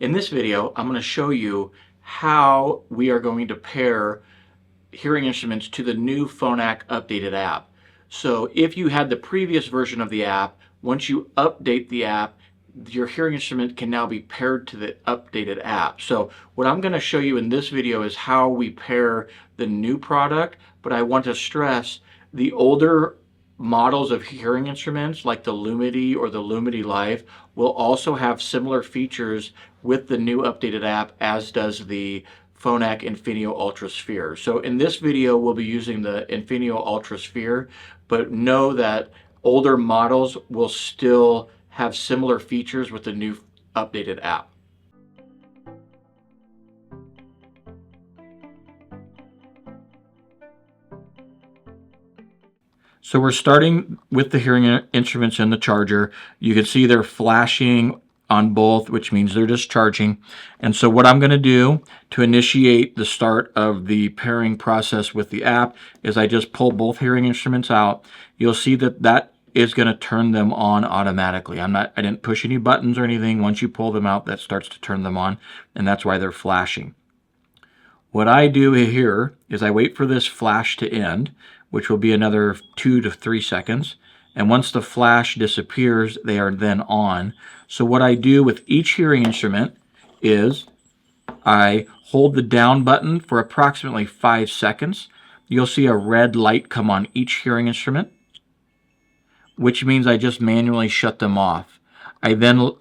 In this video, I'm going to show you how we are going to pair hearing instruments to the new MyPhonak updated app. So if you had the previous version of the app, once you update the app, your hearing instrument can now be paired to the updated app. So what I'm going to show you in this video is how we pair the new product, but I want to stress the older models of hearing instruments like the Lumity or the Lumity Life will also have similar features with the new updated app, as does the MyPhonak Infinio Ultra Sphere. So in this video we'll be using the Infinio Ultra Sphere, but know that older models will still have similar features with the new updated app. So we're starting with the hearing instruments and the charger. You can see they're flashing on both, which means they're just charging. And so what I'm going to do to initiate the start of the pairing process with the app is I just pull both hearing instruments out. You'll see that that is going to turn them on automatically. I didn't push any buttons or anything. Once you pull them out, that starts to turn them on, and that's why they're flashing. What I do here is I wait for this flash to end, which will be another 2 to 3 seconds. And once the flash disappears, they are then on. So what I do with each hearing instrument is I hold the down button for approximately 5 seconds. You'll see a red light come on each hearing instrument, which means I just manually shut them off. I then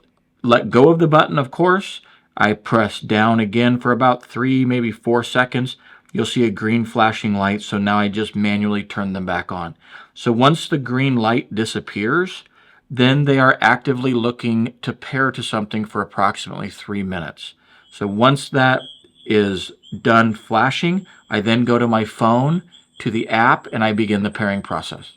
let go of the button, of course. I press down again for about 3, maybe 4 seconds. You'll see a green flashing light, so now I just manually turn them back on. So once the green light disappears, then they are actively looking to pair to something for approximately 3 minutes. So once that is done flashing, I then go to my phone, to the app, and I begin the pairing process.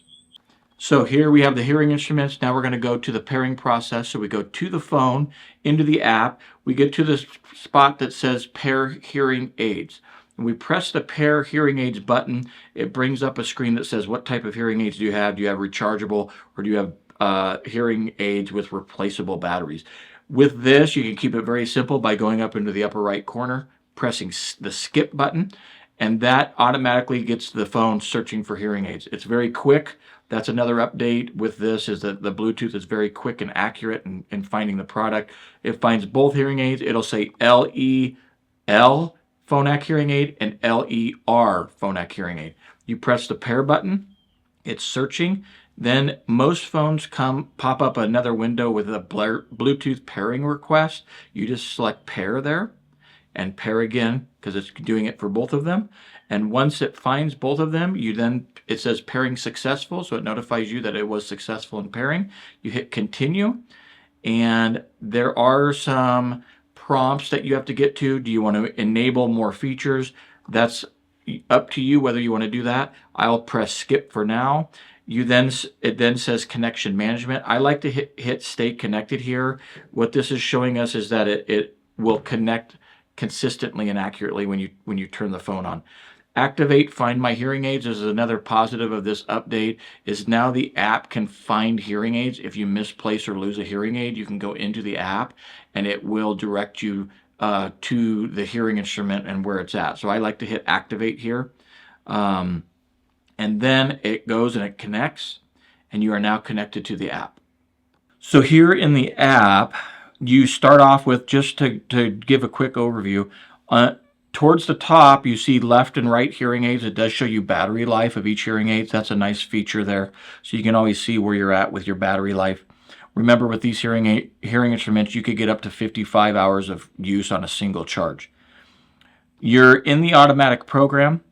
So here we have the hearing instruments. Now we're going to go to the pairing process. So we go to the phone, into the app. We get to the spot that says Pair Hearing Aids. When we press the Pair Hearing Aids button, it brings up a screen that says, what type of hearing aids do you have? Do you have rechargeable, or do you have hearing aids with replaceable batteries? With this, you can keep it very simple by going up into the upper right corner, pressing the skip button, and that automatically gets the phone searching for hearing aids. It's very quick. That's another update with this, is that the Bluetooth is very quick and accurate in finding the product. It finds both hearing aids. It'll say LEL MyPhonak hearing aid and LER MyPhonak hearing aid. You press the pair button, it's searching. Then most phones pop up another window with a Bluetooth pairing request. You just select pair there and pair again, because it's doing it for both of them. And once it finds both of them, it says pairing successful, so it notifies you that it was successful in pairing. You hit continue, and there are some prompts that you have to get to. Do you want to enable more features? That's up to you whether you want to do that. I'll press skip for now. It then says connection management. I like to hit stay connected here. What this is showing us is that it will connect consistently and accurately when you turn the phone on. Activate Find My Hearing Aids is another positive of this update, is now the app can find hearing aids. If you misplace or lose a hearing aid, you can go into the app and it will direct you to the hearing instrument and where it's at. So I like to hit activate here. And then it goes and it connects, and you are now connected to the app. So here in the app, you start off with, just to give a quick overview, towards the top, you see left and right hearing aids. It does show you battery life of each hearing aid. That's a nice feature there. So you can always see where you're at with your battery life. Remember, with these hearing instruments, you could get up to 55 hours of use on a single charge. You're in the automatic program.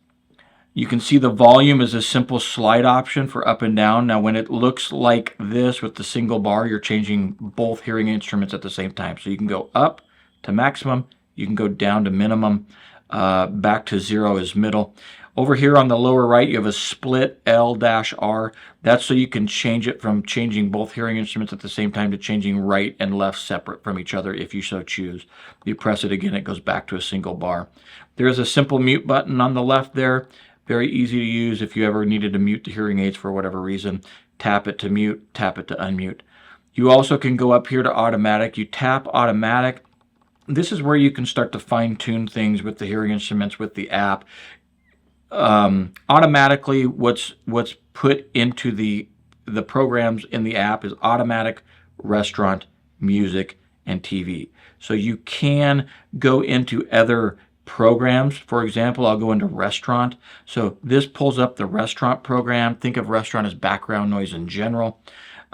You can see the volume is a simple slide option for up and down. Now, when it looks like this with the single bar, you're changing both hearing instruments at the same time. So you can go up to maximum, you can go down to minimum, back to 0 is middle. Over here on the lower right, you have a split L-R. That's so you can change it from changing both hearing instruments at the same time to changing right and left separate from each other if you so choose. You press it again, it goes back to a single bar. There is a simple mute button on the left there. Very easy to use if you ever needed to mute the hearing aids for whatever reason. Tap it to mute, tap it to unmute. You also can go up here to automatic. You tap automatic, this is where you can start to fine-tune things with the hearing instruments with the app. Automatically, what's put into the programs in the app is automatic, restaurant, music, and TV. So you can go into other programs. For example, I'll go into restaurant. So this pulls up the restaurant program. Think of restaurant as background noise in general.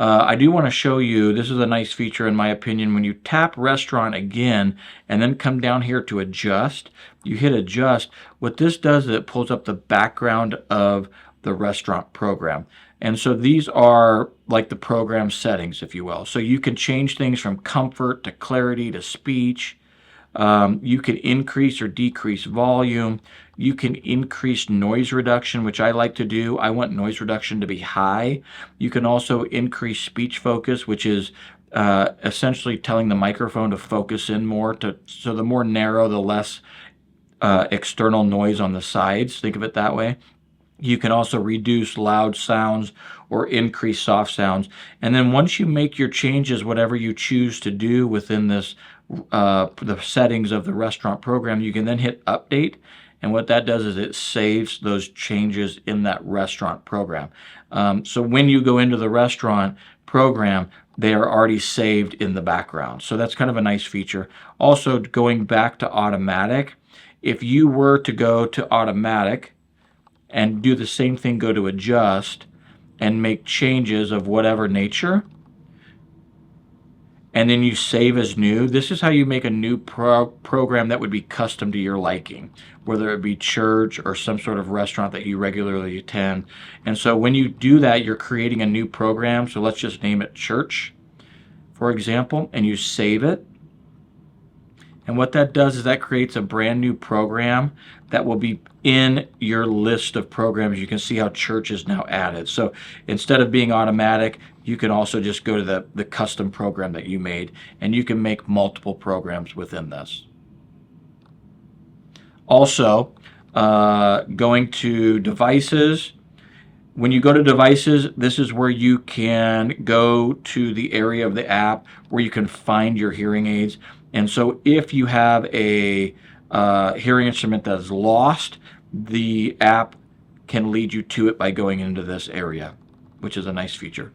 I do want to show you, this is a nice feature in my opinion, when you tap restaurant again and then come down here to adjust, you hit adjust, what this does is it pulls up the background of the restaurant program. And so these are like the program settings, if you will. So you can change things from comfort to clarity to speech. You can increase or decrease volume. You can increase noise reduction, which I like to do. I want noise reduction to be high. You can also increase speech focus, which is essentially telling the microphone to focus in more. So the more narrow, the less external noise on the sides. Think of it that way. You can also reduce loud sounds or increase soft sounds. And then once you make your changes, whatever you choose to do within this, the settings of the restaurant program, you can then hit update. And what that does is it saves those changes in that restaurant program. So when you go into the restaurant program, they are already saved in the background. So that's kind of a nice feature. Also, going back to automatic, if you were to go to automatic and do the same thing, go to adjust and make changes of whatever nature, and then you save as new, this is how you make a new program that would be custom to your liking, whether it be church or some sort of restaurant that you regularly attend. And so when you do that, you're creating a new program. So let's just name it church, for example, and you save it. And what that does is that creates a brand new program that will be in your list of programs. You can see how church is now added. So instead of being automatic, you can also just go to the custom program that you made, and you can make multiple programs within this. Also, going to devices. When you go to devices, this is where you can go to the area of the app where you can find your hearing aids. And so if you have a hearing instrument that is lost, the app can lead you to it by going into this area, which is a nice feature.